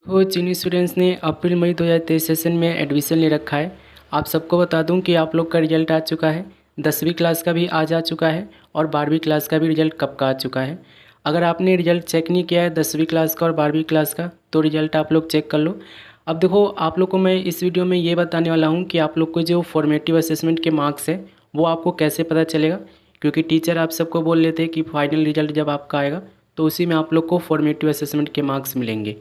वो चीनी स्टूडेंट्स ने अप्रैल मई 2023 सेशन में एडमिशन ले रखा है। आप सबको बता दूं कि आप लोग का रिजल्ट आ चुका है। 10वीं क्लास का भी आज आ चुका है और 12वीं क्लास का भी रिजल्ट कब का आ चुका है। अगर आपने रिजल्ट चेक नहीं किया है 10वीं क्लास का और 12वीं क्लास का तो रिजल्ट आप लोग चेक कर लो। अब देखो आप लोग को मैं इस वीडियो में ये बताने वाला हूँ कि आप लोग को जो फॉर्मेटिव असेसमेंट के मार्क्स है वो आपको कैसे पता चलेगा, क्योंकि टीचर आप सबको बोल लेते हैं कि फाइनल रिजल्ट जब आपका आएगा तो उसी में आप लोग को फॉर्मेटिव असेसमेंट के मार्क्स मिलेंगे।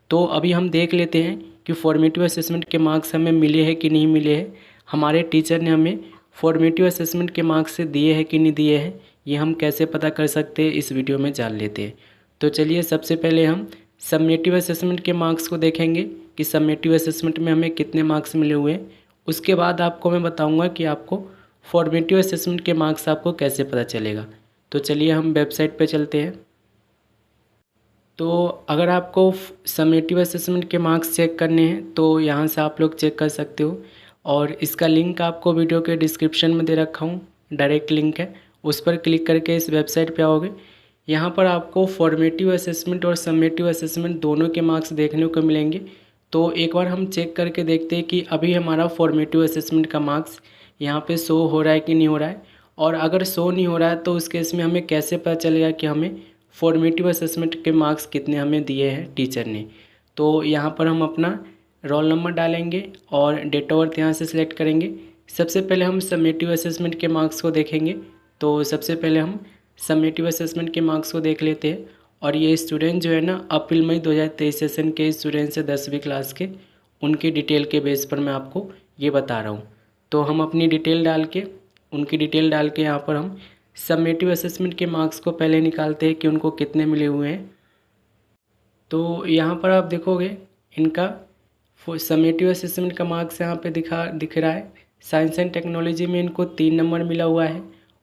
तो अभी हम देख लेते हैं कि फॉर्मेटिव असेसमेंट के मार्क्स हमें मिले हैं कि नहीं मिले हैं। हमारे टीचर ने हमें फॉर्मेटिव असेसमेंट के मार्क्स से दिए हैं कि नहीं दिए हैं, ये हम कैसे पता कर सकते हैं इस वीडियो में जान लेते हैं। तो चलिए सबसे पहले हम समेटिव असेसमेंट के मार्क्स को देखेंगे कि समेटिव असेसमेंट में हमें कितने मार्क्स मिले हुए हैं। उसके बाद आपको मैं बताऊँगा कि आपको फॉर्मेटिव असेसमेंट के मार्क्स आपको कैसे पता चलेगा। तो चलिए हम वेबसाइट पर चलते हैं। तो अगर आपको समेटिव असेसमेंट के मार्क्स चेक करने हैं तो यहाँ से आप लोग चेक कर सकते हो, और इसका लिंक आपको वीडियो के डिस्क्रिप्शन में दे रखा हूँ, डायरेक्ट लिंक है। उस पर क्लिक करके इस वेबसाइट पे आओगे। यहाँ पर आपको फॉर्मेटिव असेसमेंट और समेटिव असेसमेंट दोनों के मार्क्स देखने को मिलेंगे। तो एक बार हम चेक करके देखते हैं कि अभी हमारा फॉर्मेटिव असेसमेंट का मार्क्स यहाँ पर शो हो रहा है कि नहीं हो रहा है। और अगर शो नहीं हो रहा है तो उस केस में हमें कैसे पता चलेगा कि हमें फॉर्मेटिव असेसमेंट के मार्क्स कितने हमें दिए हैं टीचर ने। तो यहाँ पर हम अपना रोल नंबर डालेंगे और डेट ऑफ बर्थ यहाँ से सिलेक्ट करेंगे। सबसे पहले हम समेटिव असेसमेंट के मार्क्स को देखेंगे। तो सबसे पहले हम समेटिव असेसमेंट के मार्क्स को देख लेते हैं। और ये स्टूडेंट जो है ना अप्रैल मई 2023 सेशन के स्टूडेंट्स है 10वीं क्लास के, उनकी डिटेल के बेस पर मैं आपको ये बता रहा हूँ। तो हम अपनी डिटेल डाल के उनकी डिटेल डाल के यहाँ पर हम समेटिव असेसमेंट के मार्क्स को पहले निकालते हैं कि उनको कितने मिले हुए हैं। तो यहाँ पर आप देखोगे इनका समेटिव असेसमेंट का मार्क्स यहाँ पे दिख रहा है। साइंस एंड टेक्नोलॉजी में इनको 3 नंबर मिला हुआ है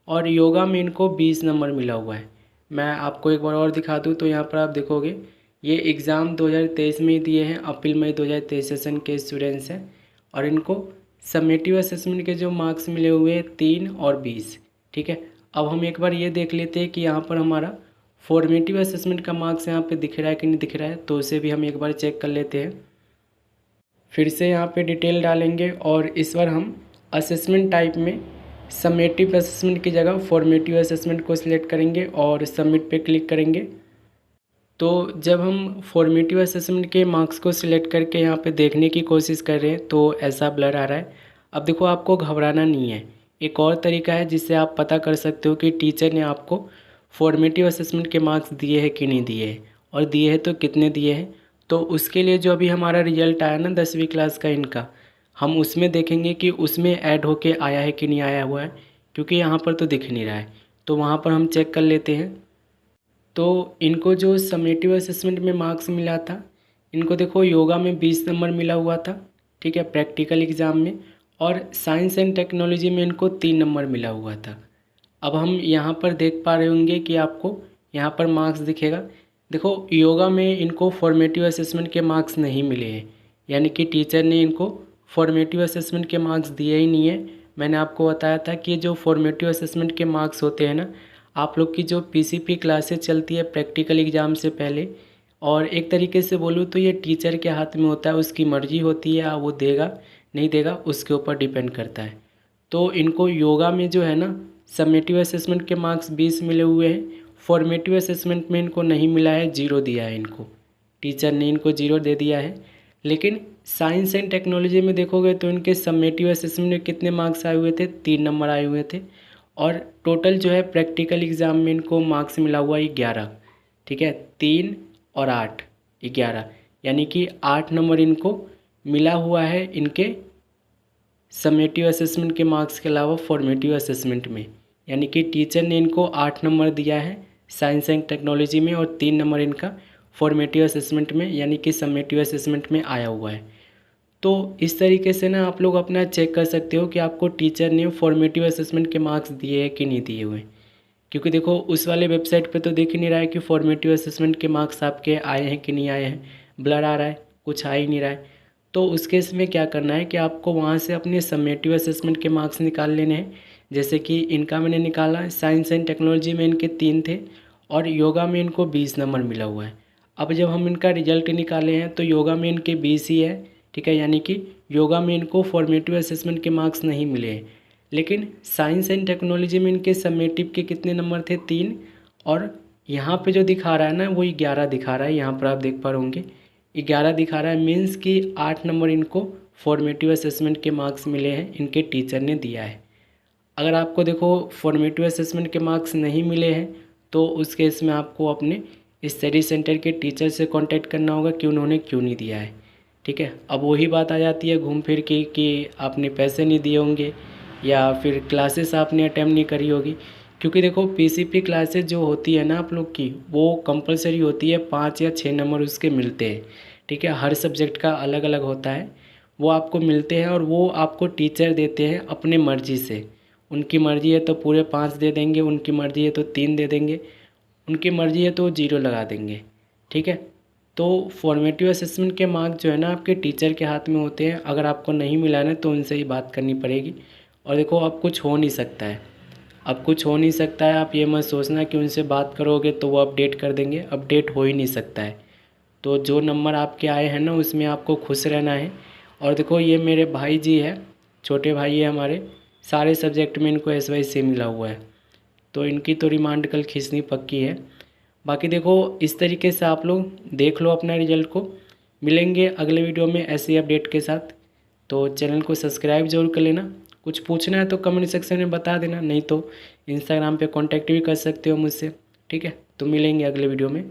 और योगा में इनको 20 नंबर मिला हुआ है। मैं आपको एक बार और दिखा दूँ तो यहाँ पर आप देखोगे ये एग्ज़ाम 2023 में ही दिए हैं, अप्रैल मई 2023 सेशन के स्टूडेंट्स हैं, और इनको समेटिव असेसमेंट के जो मार्क्स मिले हुए हैं 3 और 20। ठीक है, अब हम एक बार ये देख लेते हैं कि यहाँ पर हमारा फॉर्मेटिव असेसमेंट का मार्क्स यहाँ पे दिख रहा है कि नहीं दिख रहा है। तो उसे भी हम एक बार चेक कर लेते हैं। फिर से यहाँ पे डिटेल डालेंगे और इस बार हम असेसमेंट टाइप में समेटिव असेसमेंट की जगह फॉर्मेटिव असेसमेंट को सिलेक्ट करेंगे और सबमिट पे क्लिक करेंगे। तो जब हम फॉर्मेटिव असेसमेंट के मार्क्स को सिलेक्ट करके यहाँ पे देखने की कोशिश कर रहे हैं तो ऐसा ब्लर आ रहा है। अब देखो आपको घबराना नहीं है, एक और तरीका है जिससे आप पता कर सकते हो कि टीचर ने आपको फॉर्मेटिव असेसमेंट के मार्क्स दिए हैं कि नहीं दिए हैं, और दिए हैं तो कितने दिए हैं। तो उसके लिए जो अभी हमारा रिजल्ट आया ना 10वीं क्लास का इनका, हम उसमें देखेंगे कि उसमें ऐड होके आया है कि नहीं आया हुआ है, क्योंकि यहाँ पर तो दिख नहीं रहा है। तो वहाँ पर हम चेक कर लेते हैं। तो इनको जो समेटिव असेसमेंट में मार्क्स मिला था, इनको देखो योगा में 20 नंबर मिला हुआ था, ठीक है, प्रैक्टिकल एग्ज़ाम में, और साइंस एंड टेक्नोलॉजी में इनको 3 नंबर मिला हुआ था। अब हम यहाँ पर देख पा रहे होंगे कि आपको यहाँ पर मार्क्स दिखेगा। देखो योगा में इनको फॉर्मेटिव असेसमेंट के मार्क्स नहीं मिले हैं, यानी कि टीचर ने इनको फॉर्मेटिव असेसमेंट के मार्क्स दिए ही नहीं है। मैंने आपको बताया था कि जो फॉर्मेटिव असेसमेंट के मार्क्स होते हैं ना, आप लोग की जो PCP क्लासेस चलती है प्रैक्टिकल एग्ज़ाम से पहले, और एक तरीके से बोलूँ तो ये टीचर के हाथ में होता है, उसकी मर्ज़ी होती है, वो देगा नहीं देगा उसके ऊपर डिपेंड करता है। तो इनको योगा में जो है ना समेटिव असेसमेंट के मार्क्स 20 मिले हुए हैं, फॉर्मेटिव असेसमेंट में इनको नहीं मिला है, 0 दिया है इनको, टीचर ने इनको 0 दे दिया है। लेकिन साइंस एंड टेक्नोलॉजी में देखोगे तो इनके समेटिव असेसमेंट में कितने मार्क्स आए हुए थे, 3 नंबर आए हुए थे, और टोटल जो है प्रैक्टिकल एग्ज़ाम में इनको मार्क्स मिला हुआ है 11। ठीक है, 3 और 8 11, यानी कि 8 नंबर इनको मिला हुआ है इनके समेटिव असेसमेंट के मार्क्स के अलावा फॉर्मेटिव असेसमेंट में। यानी कि टीचर ने इनको 8 नंबर दिया है साइंस एंड टेक्नोलॉजी में और 3 नंबर इनका फॉर्मेटिव असेसमेंट में, यानी कि समेटिव असेसमेंट में आया हुआ है। तो इस तरीके से ना आप लोग अपना चेक कर सकते हो कि आपको टीचर ने फॉर्मेटिव असेसमेंट के मार्क्स दिए हैं कि नहीं दिए हुए। क्योंकि देखो उस वाले वेबसाइट पे तो दिख ही नहीं रहा है कि फॉर्मेटिव असेसमेंट के मार्क्स आपके आए हैं कि नहीं आए हैं, ब्लर आ रहा है, कुछ आ ही नहीं रहा है। तो उस केस में क्या करना है कि आपको वहाँ से अपने समेटिव असेसमेंट के मार्क्स निकाल लेने हैं। जैसे कि इनका मैंने निकाला, साइंस एंड टेक्नोलॉजी में इनके 3 थे और योगा में इनको 20 नंबर मिला हुआ है। अब जब हम इनका रिजल्ट निकाले हैं तो योगा में इनके 20 ही है, ठीक है, यानी कि योगा में इनको फॉर्मेटिव असेसमेंट के मार्क्स नहीं मिले हैं। लेकिन साइंस एंड टेक्नोलॉजी में इनके समेटिव के कितने नंबर थे, 3। और यहाँ पे जो दिखा रहा है ना वो 11 दिखा रहा है, यहाँ पर आप देख पा रहे होंगे 11 दिखा रहा है, मीन्स कि 8 नंबर इनको फॉर्मेटिव असेसमेंट के मार्क्स मिले हैं, इनके टीचर ने दिया है। अगर आपको देखो फॉर्मेटिव असेसमेंट के मार्क्स नहीं मिले हैं तो उस केस में आपको अपने स्टडी सेंटर के टीचर से कांटेक्ट करना होगा कि उन्होंने क्यों नहीं दिया है, ठीक है। अब वही बात आ जाती है घूम फिर के कि आपने पैसे नहीं दिए होंगे या फिर क्लासेस आपने अटेम्प्ट नहीं करी होगी। क्योंकि देखो पीसीपी क्लासेस जो होती है ना आप लोग की, वो कंपलसरी होती है, 5 या 6 नंबर उसके मिलते हैं, ठीक है। हर सब्जेक्ट का अलग अलग होता है, वो आपको मिलते हैं और वो आपको टीचर देते हैं अपने मर्ज़ी से। उनकी मर्ज़ी है तो पूरे 5 दे देंगे, उनकी मर्ज़ी है तो 3 दे देंगे, उनकी मर्ज़ी है तो 0 लगा देंगे, ठीक है। तो फॉर्मेटिव असेसमेंट के मार्क्स जो है ना आपके टीचर के हाथ में होते हैं। अगर आपको नहीं मिला ना तो उनसे ही बात करनी पड़ेगी। और देखो अब कुछ हो नहीं सकता है, अब कुछ हो नहीं सकता है। आप ये मत सोचना कि उनसे बात करोगे तो वो अपडेट कर देंगे, अपडेट हो ही नहीं सकता है। तो जो नंबर आपके आए हैं ना उसमें आपको खुश रहना है। और देखो ये मेरे भाई जी है, छोटे भाई है हमारे, सारे सब्जेक्ट में इनको SYC मिला हुआ है, तो इनकी तो रिमांड कल खींचनी पक्की है। बाकी देखो इस तरीके से आप लोग देख लो अपना रिजल्ट को। मिलेंगे अगले वीडियो में ऐसे ही अपडेट के साथ। तो चैनल को सब्सक्राइब जरूर कर लेना। कुछ पूछना है तो कमेंट सेक्शन में बता देना, नहीं तो इंस्टाग्राम पे कांटेक्ट भी कर सकते हो मुझसे, ठीक है। तो मिलेंगे अगले वीडियो में।